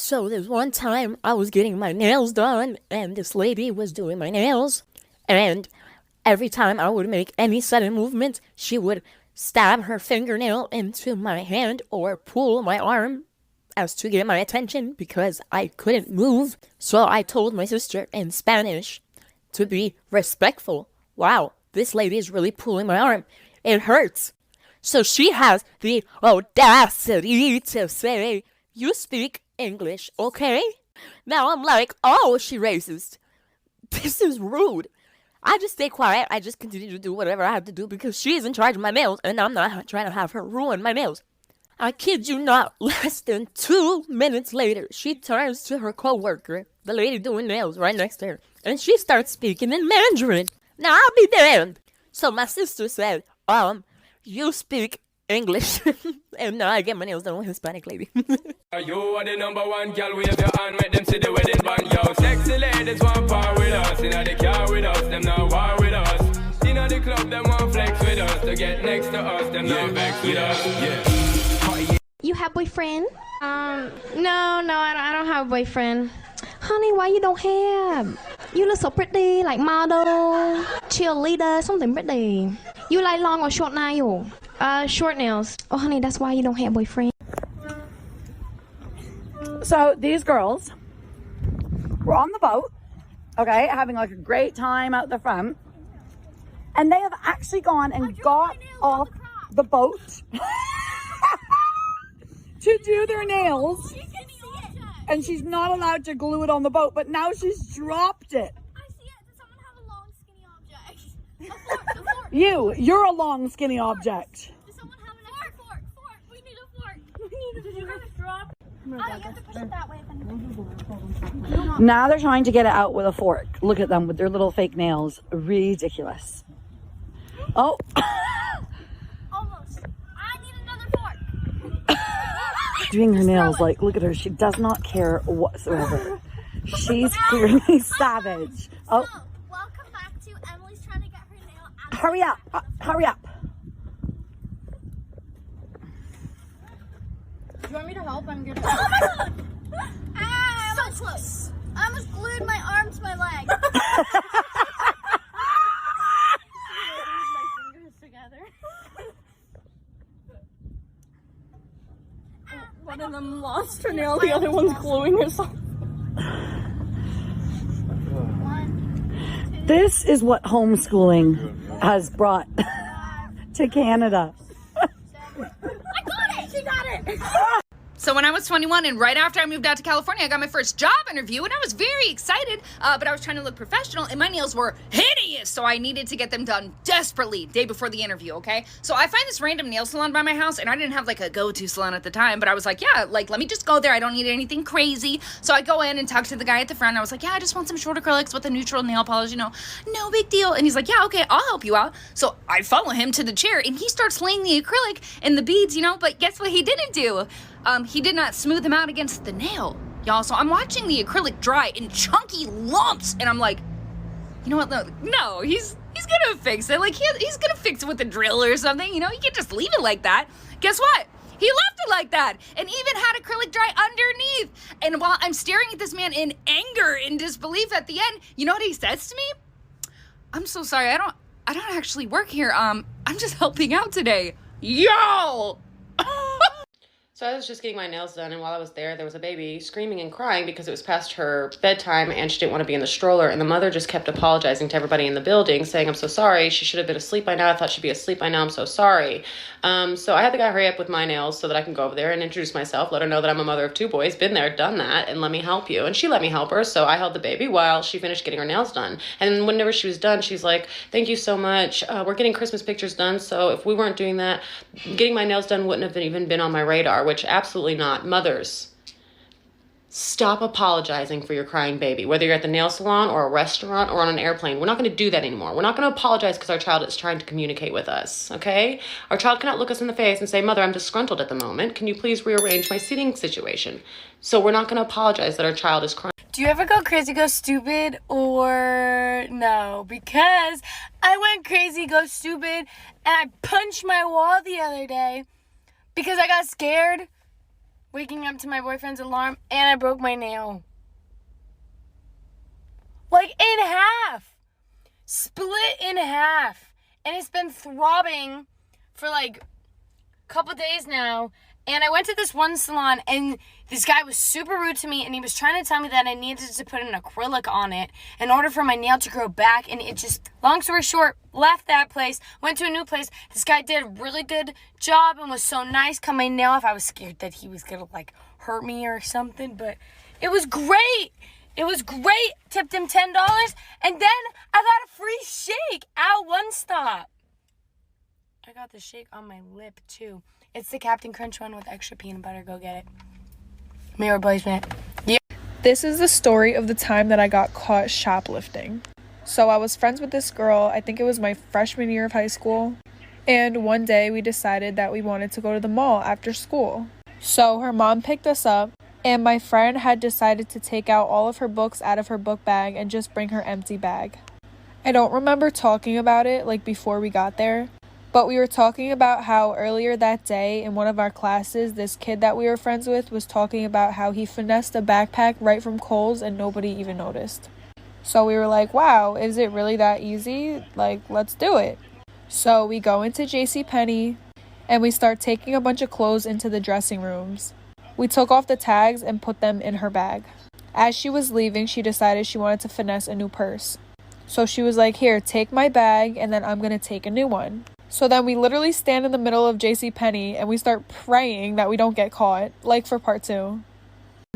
So there's one time I was getting my nails done, and this lady was doing my nails, and every time I would make any sudden movement, she would stab her fingernail into my hand or pull my arm as to get my attention because I couldn't move. So I told my sister in Spanish to be respectful. Wow, this lady is really pulling my arm. It hurts. So she has the audacity to say, "You speak English, okay?" Now I'm like, oh, she racist. This is rude. I just stay quiet. I just continue to do whatever I have to do because she's in charge of my nails and I'm not trying to have her ruin my nails. I kid you not, less than 2 minutes later, she turns to her coworker, the lady doing nails right next to her, and she starts speaking in Mandarin. Now I'll be damned. So my sister said, you speak English. And now I get my nails done with a Hispanic lady. You are the number one girl, wave your hand, make them see the wedding band, yo. Sexy ladies want part with us, inna the car with us, them not war with us. Inna the club, them want flex with us, to get next to us, them not vex with us. Yeah. You have boyfriend? No, I don't have a boyfriend. Honey, why you don't have? You look so pretty, like model, cheerleader, something pretty. You like long or short nail? Short nails. Oh, honey, that's why you don't have boyfriend. So these girls were on the boat, okay, having like a great time out the front, and they have actually gone and got off the boat to do their nails, and she's not allowed to glue it on the boat, but now she's dropped it. I see it. Does someone have a long, skinny object? A fork. You're a long, skinny object. Does someone have a fork? Fork. We need a fork. Did you have a drop? Oh, you have to push it that way. Now they're trying to get it out with a fork. Look at them with their little fake nails. Ridiculous. Oh. Almost. I need another fork. Doing her nails, like, look at her. She does not care whatsoever. She's clearly savage. Oh. So, welcome back to Emily's trying to get her nail out. Hurry up. Hurry up. Do you want me to help? I'm good. Oh my god! Ah, so close. I almost glued my arm to my leg. My fingers together. One of them lost her nail, the other one's gluing herself. This is what homeschooling has brought to Canada. I got it! She got it! So when I was 21 and right after I moved out to California, I got my first job interview and I was very excited, but I was trying to look professional and my nails were hideous, so I needed to get them done desperately day before the interview, okay? So I find this random nail salon by my house and I didn't have like a go-to salon at the time, but I was like, yeah, like let me just go there. I don't need anything crazy. So I go in and talk to the guy at the front. I was like, yeah, I just want some short acrylics with a neutral nail polish, you know, no big deal. And he's like, yeah, okay, I'll help you out. So I follow him to the chair and he starts laying the acrylic and the beads, you know, but guess what he didn't do? He did not smooth them out against the nail, y'all. So I'm watching the acrylic dry in chunky lumps, and I'm like, you know what? No, he's gonna fix it. Like he's gonna fix it with a drill or something. You know, you can't just leave it like that. Guess what? He left it like that, and even had acrylic dry underneath. And while I'm staring at this man in anger and disbelief at the end, you know what he says to me? I'm so sorry. I don't actually work here. I'm just helping out today. Yo. So I was just getting my nails done, and while I was there was a baby screaming and crying because it was past her bedtime and she didn't want to be in the stroller, and the mother just kept apologizing to everybody in the building, saying, I'm so sorry, she should have been asleep by now, I thought she'd be asleep by now, I'm so sorry. So I had the guy hurry up with my nails so that I can go over there and introduce myself, let her know that I'm a mother of 2 boys, been there, done that, and let me help you. And she let me help her, so I held the baby while she finished getting her nails done. And whenever she was done, she's like, thank you so much, we're getting Christmas pictures done, so if we weren't doing that, getting my nails done wouldn't have even been on my radar, which absolutely not. Mothers, stop apologizing for your crying baby, whether you're at the nail salon or a restaurant or on an airplane. We're not going to do that anymore. We're not going to apologize because our child is trying to communicate with us, okay? Our child cannot look us in the face and say, Mother, I'm disgruntled at the moment. Can you please rearrange my seating situation? So we're not going to apologize that our child is crying. Do you ever go crazy, go stupid, or no? Because I went crazy, go stupid, and I punched my wall the other day because I got scared waking up to my boyfriend's alarm, and I broke my nail. Like in half. Split in half. And it's been throbbing for like a couple days now. And I went to this one salon, and this guy was super rude to me, and he was trying to tell me that I needed to put an acrylic on it in order for my nail to grow back. And it just, long story short, left that place, went to a new place. This guy did a really good job and was so nice, cut my nail off. I was scared that he was gonna like hurt me or something, but it was great. It was great. Tipped him $10, and then I got a free shake at One Stop. I got the shake on my lip too. It's the Captain Crunch one with extra peanut butter. Go get it. Mirror replacement. Yeah. This is the story of the time that I got caught shoplifting. So I was friends with this girl, I think it was my freshman year of high school. And one day we decided that we wanted to go to the mall after school. So her mom picked us up, and my friend had decided to take out all of her books out of her book bag and just bring her empty bag. I don't remember talking about it like before we got there. But we were talking about how earlier that day in one of our classes, this kid that we were friends with was talking about how he finessed a backpack right from Kohl's and nobody even noticed. So we were like, wow, is it really that easy? Like, let's do it. So we go into JCPenney and we start taking a bunch of clothes into the dressing rooms. We took off the tags and put them in her bag. As she was leaving, she decided she wanted to finesse a new purse. So she was like, here, take my bag and then I'm going to take a new one. So then we literally stand in the middle of JCPenney and we start praying that we don't get caught, like for part 2.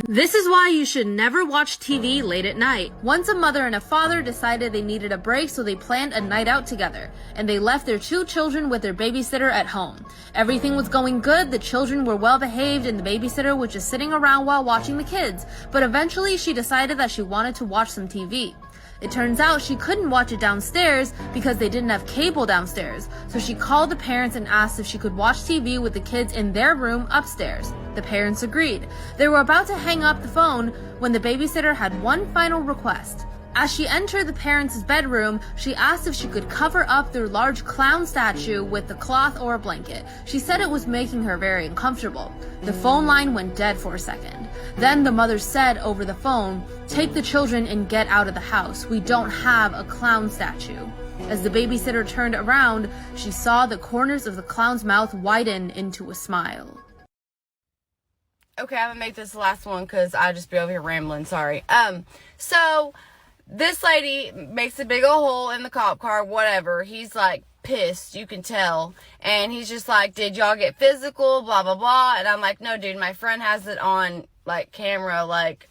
This is why you should never watch TV late at night. Once a mother and a father decided they needed a break, so they planned a night out together, and they left their 2 children with their babysitter at home. Everything was going good, the children were well behaved, and the babysitter was just sitting around while watching the kids, but eventually she decided that she wanted to watch some TV. It turns out she couldn't watch it downstairs because they didn't have cable downstairs, so she called the parents and asked if she could watch TV with the kids in their room upstairs. The parents agreed. They were about to hang up the phone when the babysitter had one final request. As she entered the parents' bedroom, she asked if she could cover up their large clown statue with a cloth or a blanket. She said it was making her very uncomfortable. The phone line went dead for a second. Then the mother said over the phone, "Take the children and get out of the house. We don't have a clown statue." As the babysitter turned around, she saw the corners of the clown's mouth widen into a smile. Okay, I'm gonna make this the last one because I'll just be over here rambling. Sorry. So this lady makes a big old hole in the cop car, whatever. He's like pissed, you can tell. And he's just like, did y'all get physical? Blah, blah, blah. And I'm like, no, dude, my friend has it on like camera. Like,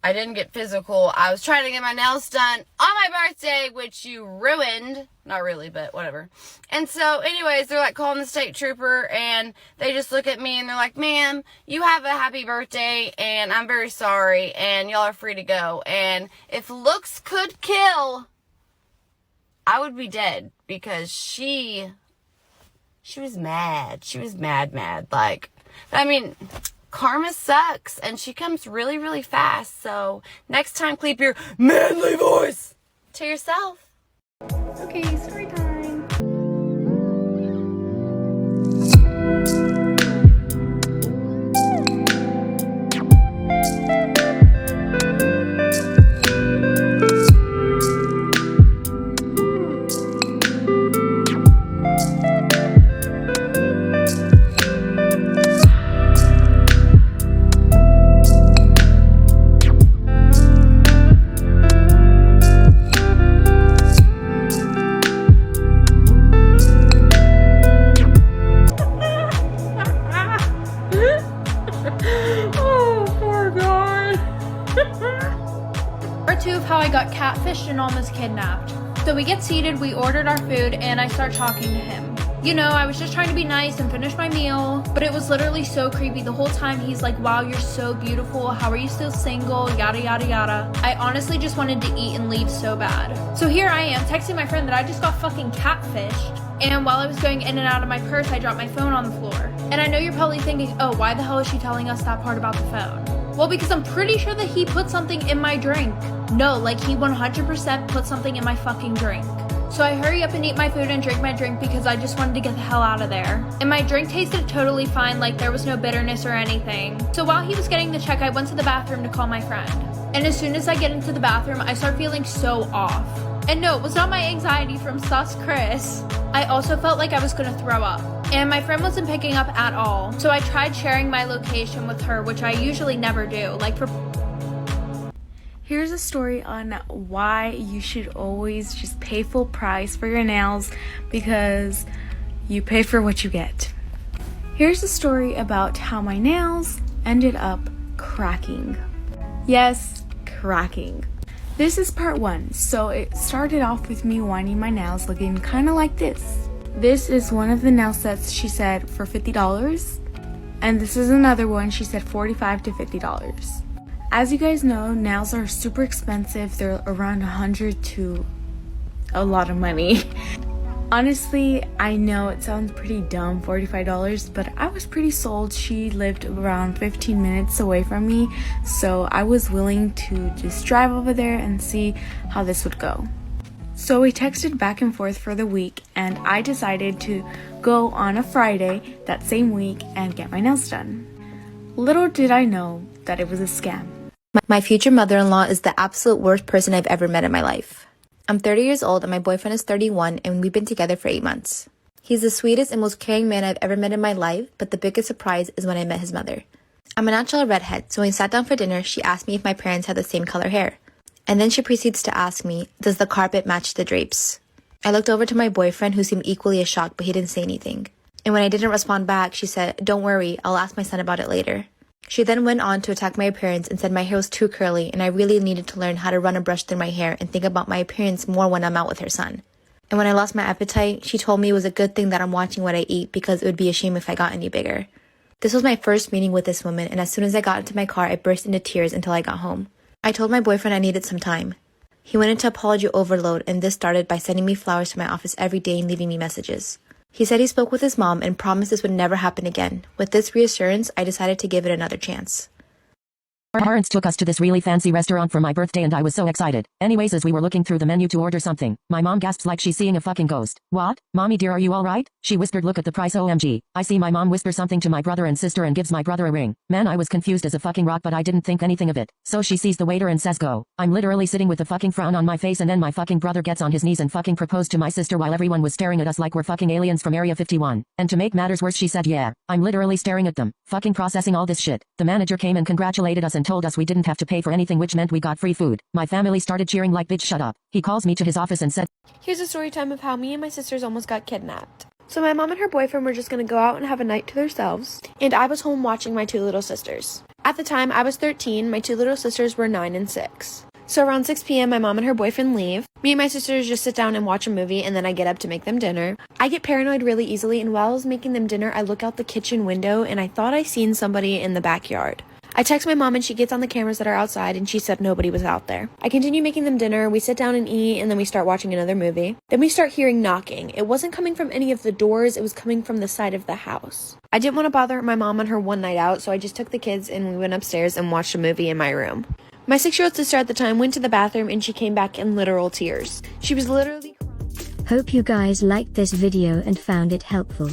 I didn't get physical. I was trying to get my nails done on my birthday, which you ruined. Not really, but whatever. And so, anyways, they're like calling the state trooper, and they just look at me and they're like, ma'am, you have a happy birthday, and I'm very sorry, and y'all are free to go. And if looks could kill, I would be dead, because she was mad. She was mad. Like, I mean, karma sucks, and she comes really, really fast. So next time, keep your manly voice to yourself. Okay, story time. How I got catfished and almost kidnapped. So we get seated, we ordered our food, and I start talking to him. You know, I was just trying to be nice and finish my meal, but it was literally so creepy. The whole time he's like, wow, you're so beautiful. How are you still single? Yada, yada, yada. I honestly just wanted to eat and leave so bad. So here I am texting my friend that I just got fucking catfished. And while I was going in and out of my purse, I dropped my phone on the floor. And I know you're probably thinking, oh, why the hell is she telling us that part about the phone? Well, because I'm pretty sure that he put something in my drink. No, like he 100% put something in my fucking drink. So I hurry up and eat my food and drink my drink because I just wanted to get the hell out of there. And my drink tasted totally fine, like there was no bitterness or anything. So while he was getting the check, I went to the bathroom to call my friend. And as soon as I get into the bathroom, I start feeling so off. And no, it was not my anxiety from sus Chris. I also felt like I was gonna throw up. And my friend wasn't picking up at all. So I tried sharing my location with her, which I usually never do. Here's a story on why you should always just pay full price for your nails because you pay for what you get. Here's a story about how my nails ended up cracking. Yes, cracking. This is part 1. So it started off with me winding my nails looking kind of like this. This is one of the nail sets she said for $50. And this is another one she said $45 to $50. As you guys know, nails are super expensive. They're around $100 to a lot of money. Honestly, I know it sounds pretty dumb, $45, but I was pretty sold. She lived around 15 minutes away from me, so I was willing to just drive over there and see how this would go. So we texted back and forth for the week, and I decided to go on a Friday that same week and get my nails done. Little did I know that it was a scam. My future mother-in-law is the absolute worst person I've ever met in my life. I'm 30 years old and my boyfriend is 31 and we've been together for 8 months. He's the sweetest and most caring man I've ever met in my life, but the biggest surprise is when I met his mother. I'm a natural redhead, so when we sat down for dinner, she asked me if my parents had the same color hair. And then she proceeds to ask me, does the carpet match the drapes? I looked over to my boyfriend who seemed equally as shocked, but he didn't say anything. And when I didn't respond back, she said, don't worry, I'll ask my son about it later. She then went on to attack my appearance and said my hair was too curly and I really needed to learn how to run a brush through my hair and think about my appearance more when I'm out with her son. And when I lost my appetite, she told me it was a good thing that I'm watching what I eat because it would be a shame if I got any bigger. This was my first meeting with this woman, and as soon as I got into my car, I burst into tears until I got home. I told my boyfriend I needed some time. He went into apology overload, and this started by sending me flowers to my office every day and leaving me messages. He said he spoke with his mom and promised this would never happen again. With this reassurance, I decided to give it another chance. Our parents took us to this really fancy restaurant for my birthday and I was so excited. Anyways, as we were looking through the menu to order something, my mom gasps like she's seeing a fucking ghost. What? Mommy dear, are you alright? She whispered, look at the price, OMG. I see my mom whisper something to my brother and sister and gives my brother a ring. Man, I was confused as a fucking rock, but I didn't think anything of it. So she sees the waiter and says go. I'm literally sitting with a fucking frown on my face, and then my fucking brother gets on his knees and fucking proposed to my sister while everyone was staring at us like we're fucking aliens from Area 51. And to make matters worse, she said yeah. I'm literally staring at them, fucking processing all this shit. The manager came and congratulated us and told us we didn't have to pay for anything, which meant we got free food. My family started cheering like, bitch shut up. He calls me to his office and said, Here's a story time of how me and my sisters almost got kidnapped. So my mom and her boyfriend were just gonna go out and have a night to themselves, and I was home watching my 2 little sisters. At the time, I was 13, my 2 little sisters were 9 and 6. So around 6 p.m., my mom and her boyfriend leave. Me and my sisters just sit down and watch a movie, and then I get up to make them dinner. I get paranoid really easily, and while I was making them dinner, I look out the kitchen window, and I thought I seen somebody in the backyard. I text my mom and she gets on the cameras that are outside and she said nobody was out there. I continue making them dinner, we sit down and eat, and then we start watching another movie. Then we start hearing knocking. It wasn't coming from any of the doors, it was coming from the side of the house. I didn't want to bother my mom on her one night out, so I just took the kids and we went upstairs and watched a movie in my room. My 6-year-old sister at the time went to the bathroom and she came back in literal tears. She was literally Hope you guys liked this video and found it helpful.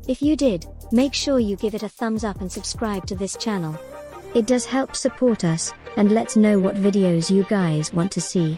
If you did, make sure you give it a thumbs up and subscribe to this channel. It does help support us, and let's know what videos you guys want to see.